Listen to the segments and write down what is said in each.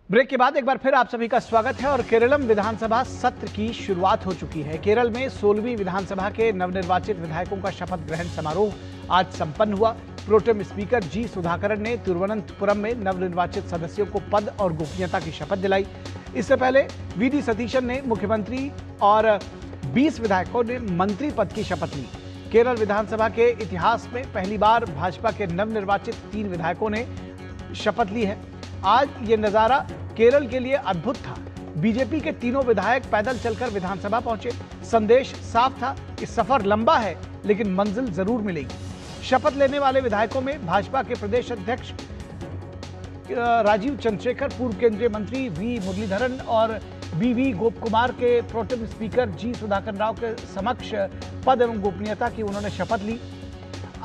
Break के बाद एक बार फिर आप सभी का स्वागत है और केरलम विधानसभा सत्र की शुरुआत हो चुकी है। केरल में 16वीं विधानसभा के नवनिर्वाचित विधायकों का शपथ ग्रहण समारोह आज संपन्न हुआ। प्रोटेम स्पीकर जी सुधाकरन ने तिरुवनंतपुरम में नवनिर्वाचित सदस्यों को पद और गोपनीयता की शपथ दिलाई। इससे पहले वीडी सतीशन ने मुख्यमंत्री और 20 विधायकों ने मंत्री पद की शपथ ली। केरल विधानसभा के इतिहास में पहली बार भाजपा के नवनिर्वाचित 3 विधायकों ने शपथ ली है। आज ये नजारा केरल के लिए अद्भुत था। बीजेपी के तीनों विधायक पैदल चलकर विधानसभा पहुंचे। संदेश साफ था कि सफर लंबा है लेकिन मंजिल जरूर मिलेगी। शपथ लेने वाले विधायकों में भाजपा के प्रदेश अध्यक्ष राजीव चंद्रशेखर, पूर्व केंद्रीय मंत्री वी मुरलीधरन और बीवी गोपकुमार के प्रोटेम स्पीकर जी सुधाकर राव के समक्ष पद एवं गोपनीयता की उन्होंने शपथ ली।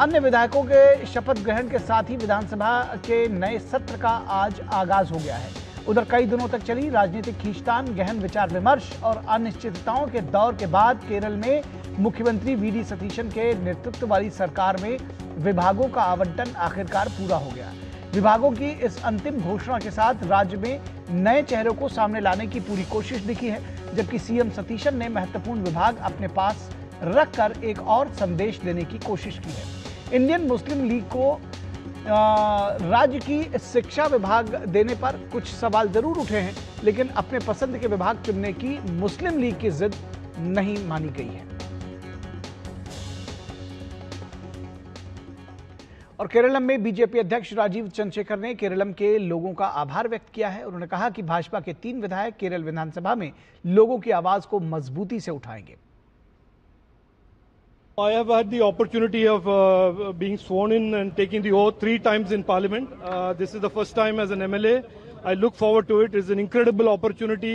अन्य विधायकों के शपथ ग्रहण के साथ ही विधानसभा के नए सत्र का आज आगाज हो गया है। उधर कई दिनों तक चली राजनीतिक खींचतान, गहन विचार विमर्श और अनिश्चितताओं के दौर के बाद केरल में मुख्यमंत्री वीडी सतीशन के नेतृत्व वाली सरकार में विभागों का आवंटन आखिरकार पूरा हो गया। विभागों की इस अंतिम घोषणा के साथ राज्य में नए चेहरों को सामने लाने की पूरी कोशिश दिखी है, जबकि सीएम सतीशन ने महत्वपूर्ण विभाग अपने पास रखकर एक और संदेश देने की कोशिश की है। इंडियन मुस्लिम लीग को राज्य की शिक्षा विभाग देने पर कुछ सवाल जरूर उठे हैं, लेकिन अपने पसंद के विभाग चुनने की मुस्लिम लीग की जिद नहीं मानी गई है। और केरलम में बीजेपी अध्यक्ष राजीव चंद्रशेखर ने केरलम के लोगों का आभार व्यक्त किया है। उन्होंने कहा कि भाजपा के 3 विधायक केरल विधानसभा में लोगों की आवाज को मजबूती से उठाएंगे। I have had the opportunity of being sworn in and taking the oath 3 times in Parliament. This is the first time as an MLA. I look forward to it. It's an incredible opportunity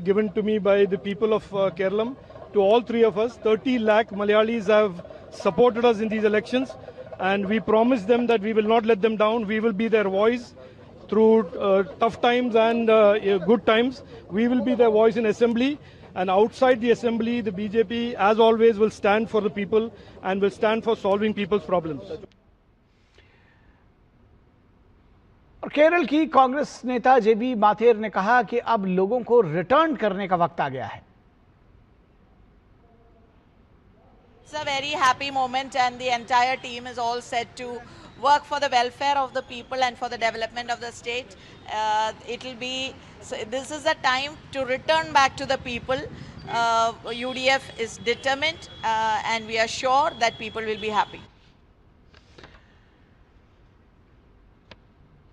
given to me by the people of Kerala. To all 3 of us, 30 lakh Malayalis have supported us in these elections, and we promise them that we will not let them down. We will be their voice through tough times and good times. We will be their voice in assembly. And outside the assembly, the BJP, as always, will stand for the people and will stand for solving people's problems. और केरल की कांग्रेस नेता जेबी माथेर ने कहा कि अब लोगों को return करने का वक्त आ गया है। It's a very happy moment and the entire team is all set to work for the welfare of the people and for the development of the state. This is the time to return back to the people. UDF is determined and we are sure that people will be happy.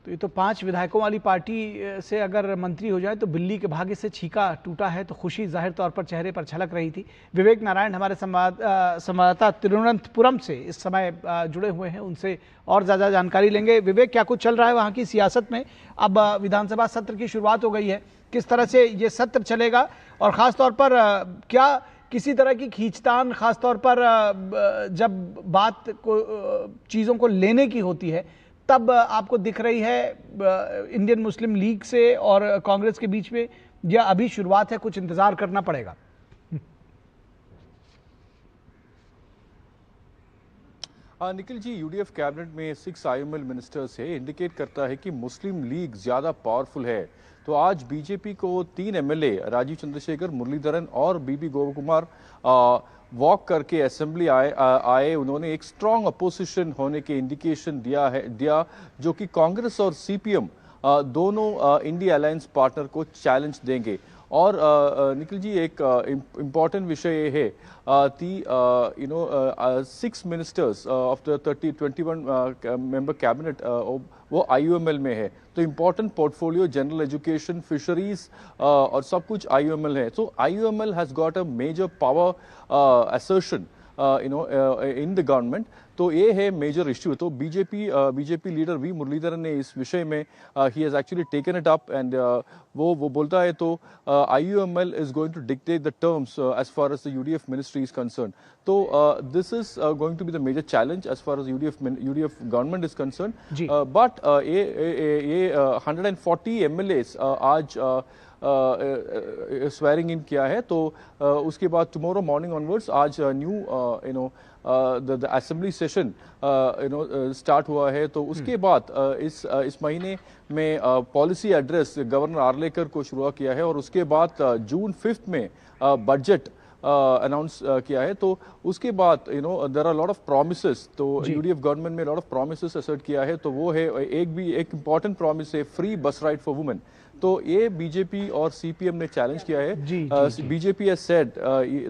तो ये तो 5 विधायकों वाली party से अगर मंत्री हो जाए तो बिल्ली के भाग्य से छीका टूटा है, तो खुशी जाहिर तौर पर चेहरे पर झलक रही थी। विवेक नारायण हमारे संवाददाता तिरुवनंतपुरम से इस समय जुड़े हुए हैं, उनसे और ज़्यादा जानकारी लेंगे। विवेक, क्या कुछ चल रहा है वहाँ की सियासत में? अब विधानसभा सत्र की शुरुआत हो गई है, किस तरह से ये सत्र चलेगा और ख़ास तौर पर क्या किसी तरह की खींचतान, ख़ास तौर पर जब बात को चीज़ों को लेने की होती है तब आपको दिख रही है इंडियन मुस्लिम लीग से और कांग्रेस के बीच में, या अभी शुरुआत है, कुछ इंतजार करना पड़ेगा? निखिल जी, यूडीएफ कैबिनेट में 6 आईएमएल मिनिस्टर्स है, इंडिकेट करता है कि मुस्लिम लीग ज्यादा पावरफुल है। तो आज बीजेपी को 3 एमएलए राजीव चंद्रशेखर, मुरलीधरन और बीबी गोपकुमार वॉक करके असेंबली आए। उन्होंने एक स्ट्रांग अपोजिशन होने के इंडिकेशन दिया जो कि कांग्रेस और सीपीएम दोनों इंडिया अलायंस पार्टनर को चैलेंज देंगे। और निखिल जी, एक इम्पॉर्टेंट विषय है, 6 ministers of the 21 member cabinet वो आईयूएमएल में है। तो important portfolio, general education, fisheries और सब कुछ आईयूएमएल है। So IUML has got a major power assertion in the government. तो ये है मेजर इश्यू। तो बीजेपी लीडर वी मुरलीधरन ने इस विषय में ही has actually taken it up and वो बोलता है तो IUML is going to dictate the terms as far as the UDF ministry is concern. तो this is going to be the major challenge as far as UDF government is concern. But ये 140 MLAs आज swearing in किया है। तो उसके बाद tomorrow morning onwards आज new the assembly session start हुआ है, तो उसके बाद इस महीने में पॉलिसी एड्रेस गवर्नर आर्लेकर को शुरू किया है, और उसके बाद जून 5 में बजट अनाउंस किया है। तो उसके बाद there are lot of promises, तो यूडीएफ गवर्नमेंट में लॉट ऑफ प्रॉमिसेस असर्ट किया है। तो वो है एक इंपॉर्टेंट प्रॉमिस है free bus ride for women. तो ये बीजेपी और सीपीएम ने चैलेंज किया है। BJP has said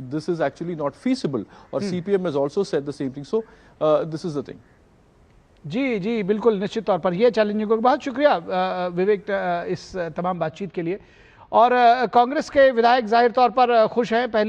this is actually not feasible, और CPM has also said the same thing. So this is the thing. जी जी बिल्कुल, निश्चित तौर पर यह चैलेंजिंग होगा। बहुत शुक्रिया विवेक इस तमाम बातचीत के लिए। और कांग्रेस के विधायक जाहिर तौर पर खुश हैं। पहली